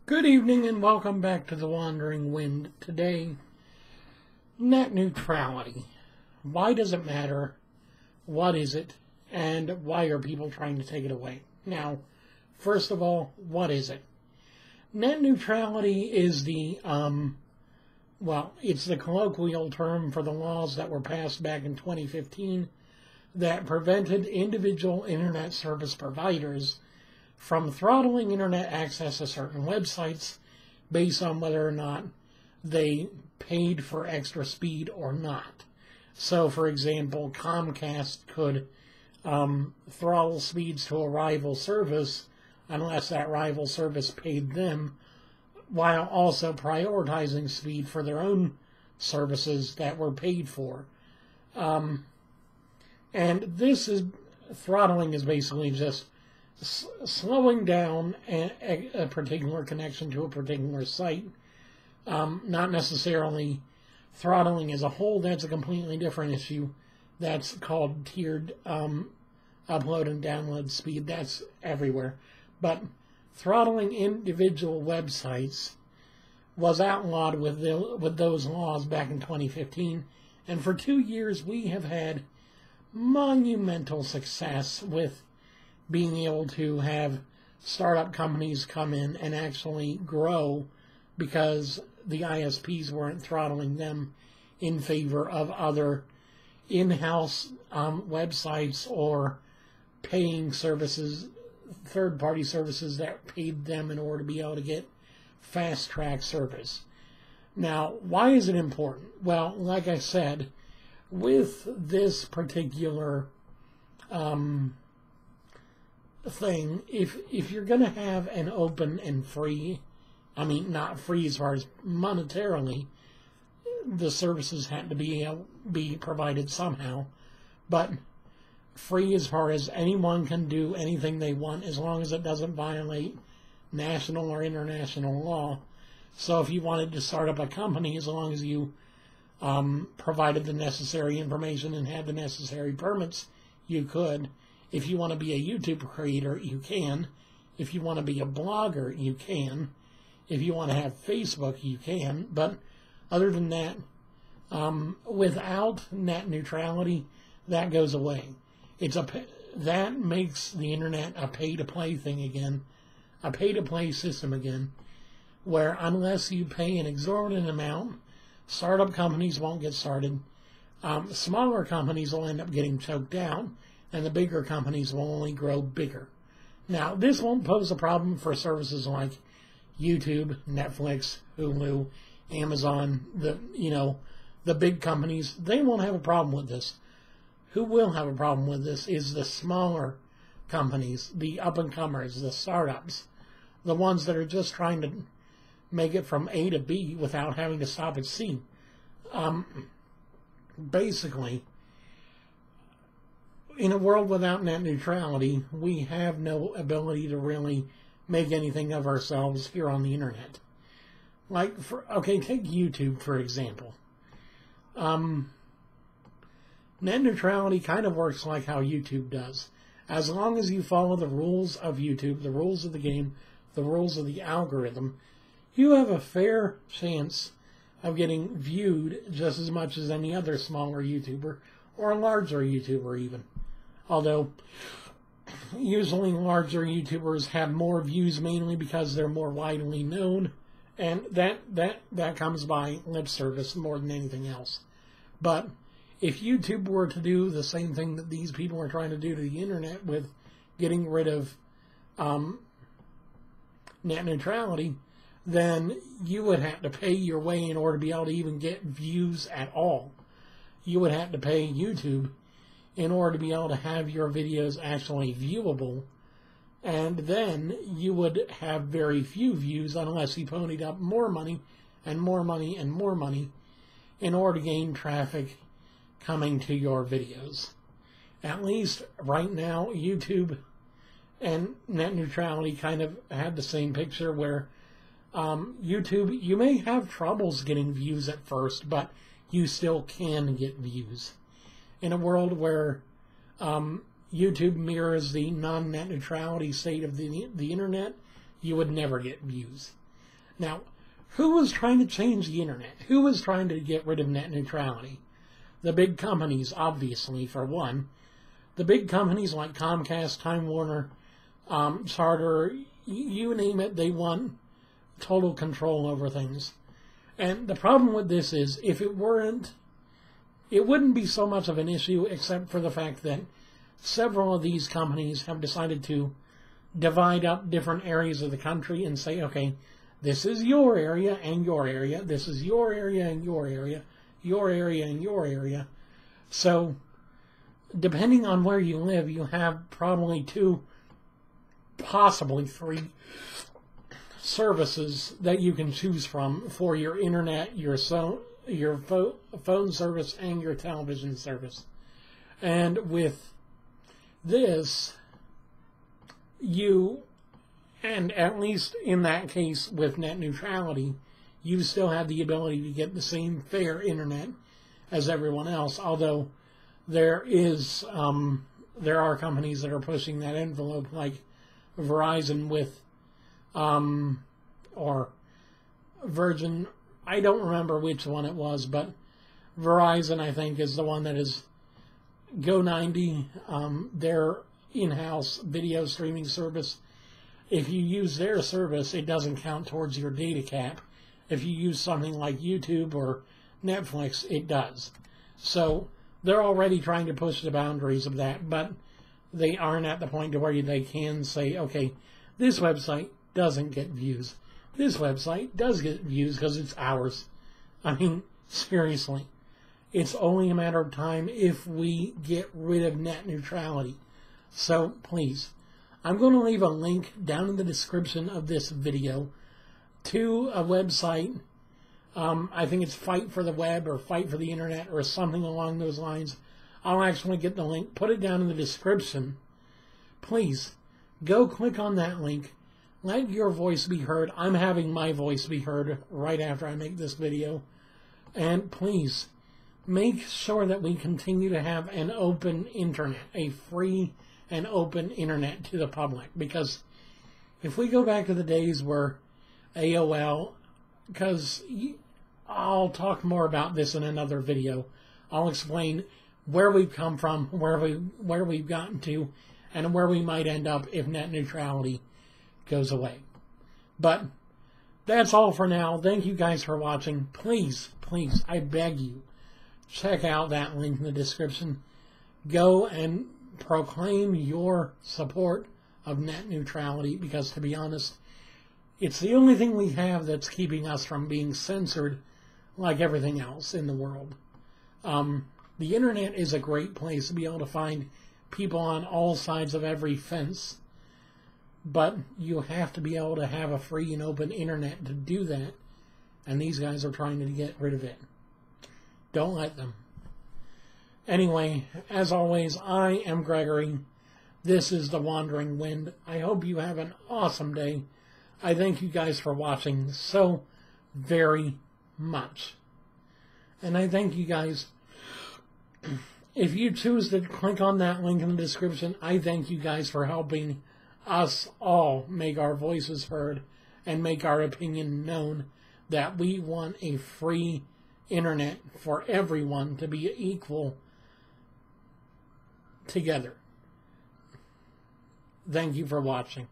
Good evening and welcome back to The Wandering Wind. Today, net neutrality. Why does it matter? What is it? And why are people trying to take it away? Now, first of all, what is it? Net neutrality is it's the colloquial term for the laws that were passed back in 2015 that prevented individual internet service providers from throttling internet access to certain websites based on whether or not they paid for extra speed or not. So, for example, Comcast could throttle speeds to a rival service unless that rival service paid them, while also prioritizing speed for their own services that were paid for. And throttling is basically just slowing down a particular connection to a particular site, not necessarily throttling as a whole. That's a completely different issue. That's called tiered upload and download speed. That's everywhere. But throttling individual websites was outlawed with those laws back in 2015, and for 2 years we have had monumental success with being able to have startup companies come in and actually grow because the ISPs weren't throttling them in favor of other in-house websites or paying services, third-party services that paid them in order to be able to get fast-track service. Now, why is it important? Well, like I said, with this particular thing, if you're going to have an open and free, not free as far as monetarily, the services have to be provided somehow, but free as far as anyone can do anything they want as long as it doesn't violate national or international law. So if you wanted to start up a company, as long as you provided the necessary information and had the necessary permits, you could. If you want to be a YouTube creator, you can. If you want to be a blogger, you can. If you want to have Facebook, you can. But other than that, without net neutrality, that goes away. That makes the internet a pay-to-play thing again, a pay-to-play system again, where unless you pay an exorbitant amount, startup companies won't get started. Smaller companies will end up getting choked out, and the bigger companies will only grow bigger. Now, this won't pose a problem for services like YouTube, Netflix, Hulu, Amazon, the big companies. They won't have a problem with this. Who will have a problem with this is the smaller companies, the up-and-comers, the startups, the ones that are just trying to make it from A to B without having to stop at C. Basically, in a world without net neutrality, we have no ability to really make anything of ourselves here on the internet. Take YouTube, for example. Net neutrality kind of works like how YouTube does. As long as you follow the rules of YouTube, the rules of the game, the rules of the algorithm, you have a fair chance of getting viewed just as much as any other smaller YouTuber or a larger YouTuber even. Although, usually larger YouTubers have more views mainly because they're more widely known, and that comes by lip service more than anything else. But if YouTube were to do the same thing that these people are trying to do to the internet with getting rid of net neutrality, then you would have to pay your way in order to be able to even get views at all. You would have to pay YouTube in order to be able to have your videos actually viewable, and then you would have very few views unless you ponied up more money and more money and more money in order to gain traffic coming to your videos. At least right now, YouTube and net neutrality kind of had the same picture where YouTube, you may have troubles getting views at first, but you still can get views. In a world where YouTube mirrors the non-net neutrality state of the internet, you would never get views. Now, who was trying to change the internet? Who was trying to get rid of net neutrality? The big companies, obviously, for one. The big companies like Comcast, Time Warner, Charter, you name it, they want total control over things. And the problem with this is, if it weren't, it wouldn't be so much of an issue, except for the fact that several of these companies have decided to divide up different areas of the country and say, okay, this is your area and your area, this is your area and your area, your area and your area. So, depending on where you live, you have probably 2, possibly 3 services that you can choose from for your internet, your phone service, and your television service. And with this, and at least in that case with net neutrality, you still have the ability to get the same fair internet as everyone else, although there are companies that are pushing that envelope, like Verizon with, or Virgin, I don't remember which one it was, but Verizon, I think, is the one that is Go90, their in-house video streaming service. If you use their service, it doesn't count towards your data cap. If you use something like YouTube or Netflix, it does. So they're already trying to push the boundaries of that, but they aren't at the point to where they can say, okay, this website doesn't get views. This website does get views because it's ours. I mean, seriously. It's only a matter of time if we get rid of net neutrality. So, please, I'm going to leave a link down in the description of this video to a website. I think it's Fight for the Web or Fight for the Internet or something along those lines. I'll actually get the link, put it down in the description. Please, go click on that link. Let your voice be heard. I'm having my voice be heard right after I make this video. And please, make sure that we continue to have an open internet, a free and open internet to the public. Because if we go back to the days where AOL, because I'll talk more about this in another video. I'll explain where we've come from, where we've gotten to, and where we might end up if net neutrality goes away. But that's all for now. Thank you guys for watching. Please, please, I beg you, check out that link in the description. Go and proclaim your support of net neutrality, because to be honest, it's the only thing we have that's keeping us from being censored like everything else in the world. The internet is a great place to be able to find people on all sides of every fence, but you have to be able to have a free and open internet to do that, and these guys are trying to get rid of it. Don't let them. Anyway, as always, I am Gregory. This is The Wandering Wind. I hope you have an awesome day. I thank you guys for watching so very much. And I thank you guys. If you choose to click on that link in the description, I thank you guys for helping us all make our voices heard and make our opinion known, that we want a free internet for everyone to be equal together. Thank you for watching.